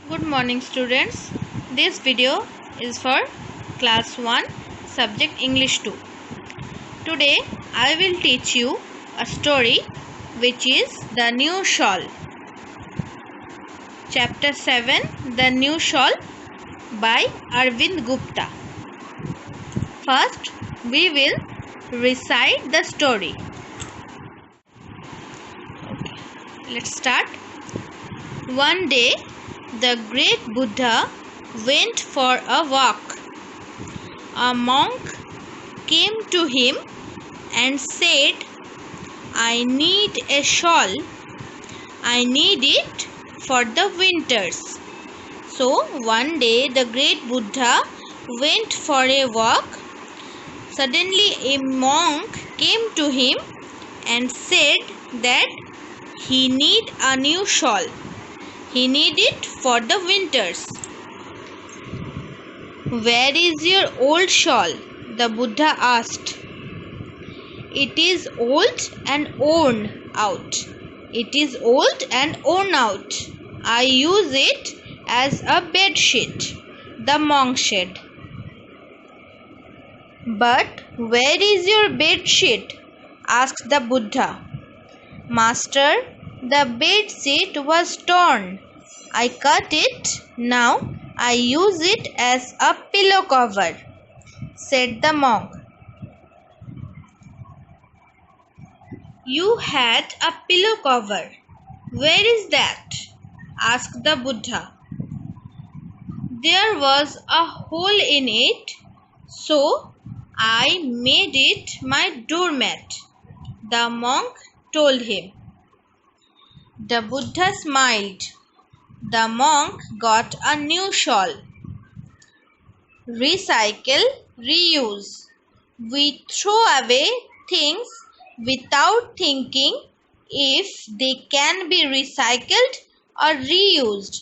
Good morning students. This video is for class 1 subject English 2. Today I will teach you a story which is The New Shawl. Chapter 7 The New Shawl by Arvind Gupta. First we will recite the story. Okay. Let's start. One day the great Buddha went for a walk. A monk came to him and said, "I need a shawl. I need it for the winters." So one day the great Buddha went for a walk. Suddenly a monk came to him and said that he need a new shawl. He need it for the winters. "Where is your old shawl?" the Buddha asked. "It is old and worn out. It is old and worn out. I use it as a bed sheet," the monk said. "But where is your bed sheet?" asked the Buddha. "Master, the bed sheet was torn. I cut it. Now I use it as a pillow cover," said the monk. "You had a pillow cover. Where is that?" asked the Buddha. "There was a hole in it, so I made it my doormat," the monk told him. The Buddha smiled. The monk got a new shawl. Recycle, reuse. We throw away things without thinking if they can be recycled or reused.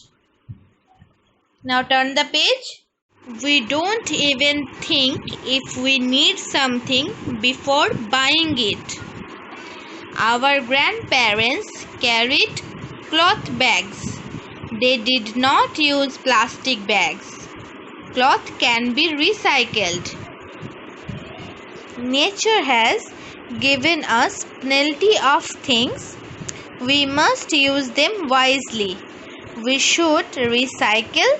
Now turn the page. We don't even think if we need something before buying it. Our grandparents carried cloth bags. They did not use plastic bags. Cloth can be recycled. Nature has given us plenty of things. We must use them wisely. We should recycle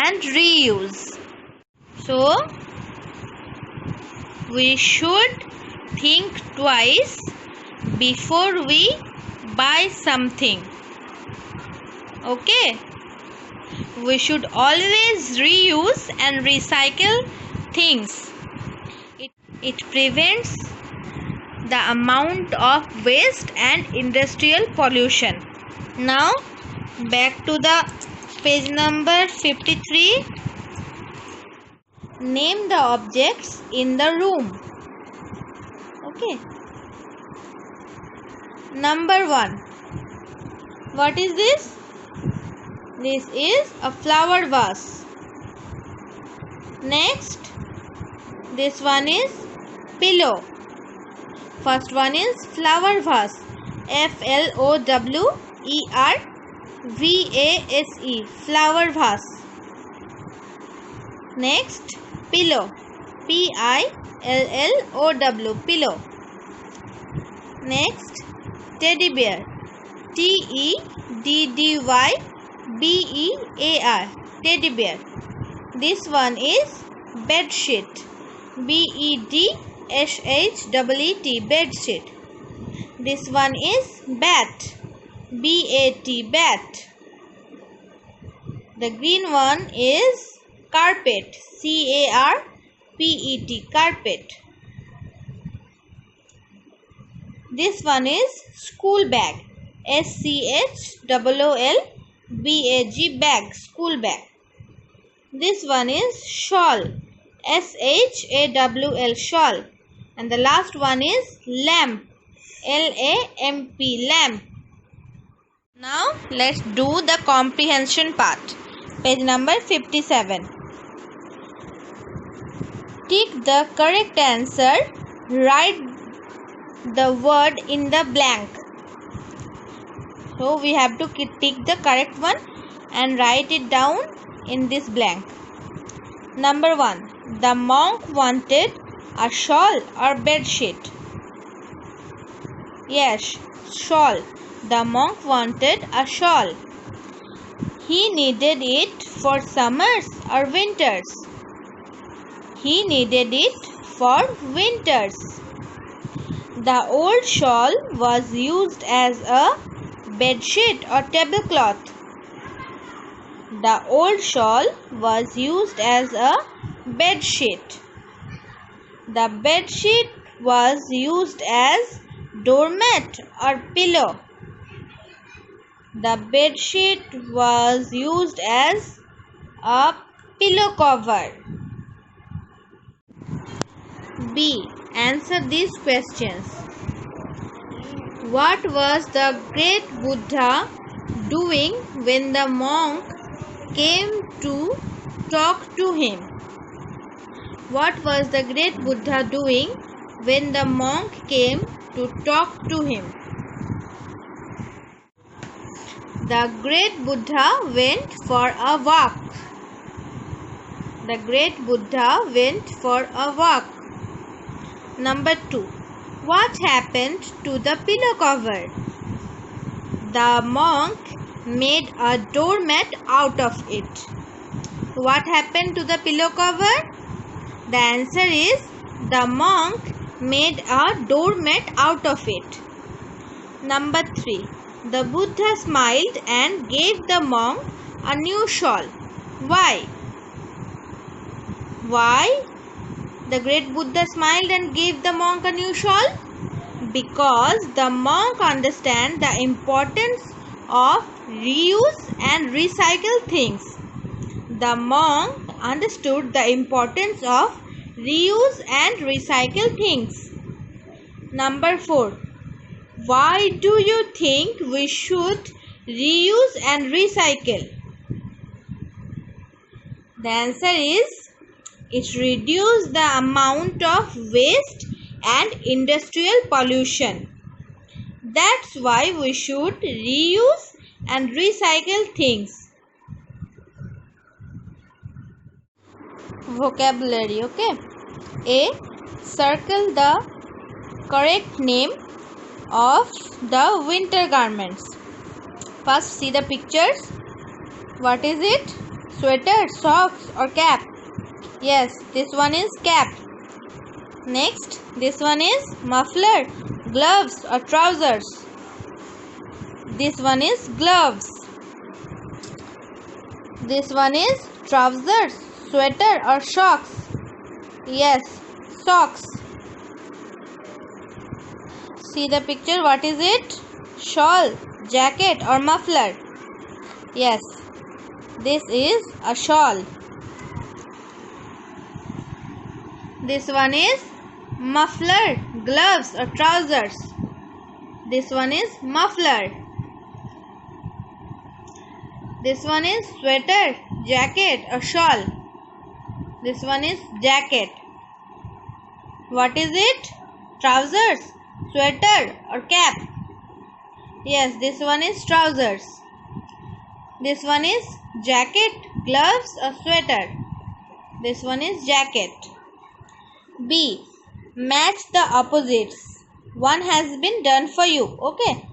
and reuse. So, we should think twice before we buy something. Okay? We should always reuse and recycle things. It prevents the amount of waste and industrial pollution. Now back to the page number 53. Name the objects in the room. Okay. Number 1. What is this? This is a flower vase. Next, this one is pillow. First one is flower vase. FLOWERVASE. Flower vase. Next, pillow. PILLOW. Pillow. Next, teddy bear. TEDDYBEAR. Teddy bear. This one is bed sheet. BEDSHEET. Bed sheet. This one is bat. BAT. Bat. The green one is carpet. CARPET. Carpet. This one is school bag. SCHOOLBAG. Bag. School bag. This one is shawl. SHAWL. Shawl. And the last one is lamp. LAMP. Lamp. Now let's do the comprehension part. Page number 57. Tick the correct answer. Write the word in the blank. So we have to tick the correct one and write it down in this blank. Number 1. The monk wanted a shawl or bed sheet. Yes, shawl. The monk wanted a shawl. He needed it for summers or winters. He needed it for winters. The old shawl was used as a bedsheet or tablecloth. The old shawl was used as a bedsheet. The bedsheet was used as doormat or pillow. The bedsheet was used as a pillow cover. B. Answer these questions. What was the great Buddha doing when the monk came to talk to him? What was the great Buddha doing when the monk came to talk to him? The great Buddha went for a walk. The great Buddha went for a walk. Number 2. What happened to the pillow cover? The monk made a doormat out of it. What happened to the pillow cover? The answer is the monk made a doormat out of it. Number 3. The Buddha smiled and gave the monk a new shawl. Why? Why the great Buddha smiled and gave the monk a new shawl? Because the monk understands the importance of reuse and recycle things. The monk understood the importance of reuse and recycle things. Number 4. Why do you think we should reuse and recycle? The answer is it reduces the amount of waste and industrial pollution. That's why we should reuse and recycle things. Vocabulary, okay? A. Circle the correct name of the winter garments. First, see the pictures. What is it? Sweater, socks or cap? Yes, this one is cap. Next, this one is muffler, gloves or trousers. This one is gloves. This one is trousers, sweater or socks. Yes, socks. See the picture, what is it? Shawl, jacket or muffler? Yes, this is a shawl. This one is muffler, gloves or trousers. This one is muffler. This one is sweater, jacket or shawl. This one is jacket. What is it? Trousers, sweater or cap? Yes, this one is trousers. This one is jacket, gloves or sweater. This one is jacket. B. Match the opposites. One has been done for you. Okay.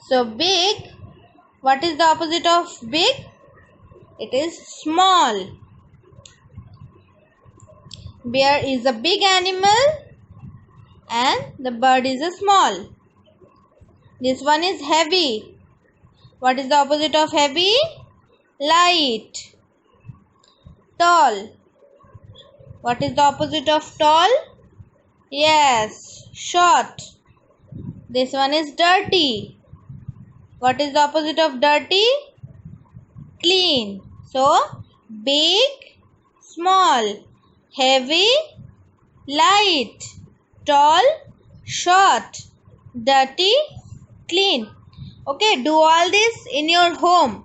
So big. What is the opposite of big? It is small. Bear is a big animal and the bird is a small. This one is heavy. What is the opposite of heavy? Light. Tall. What is the opposite of tall? Yes, short. This one is dirty. What is the opposite of dirty? Clean. So, big, small, heavy, light, tall, short, dirty, clean. Okay, do all this in your home.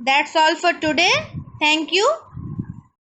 That's all for today. Thank you.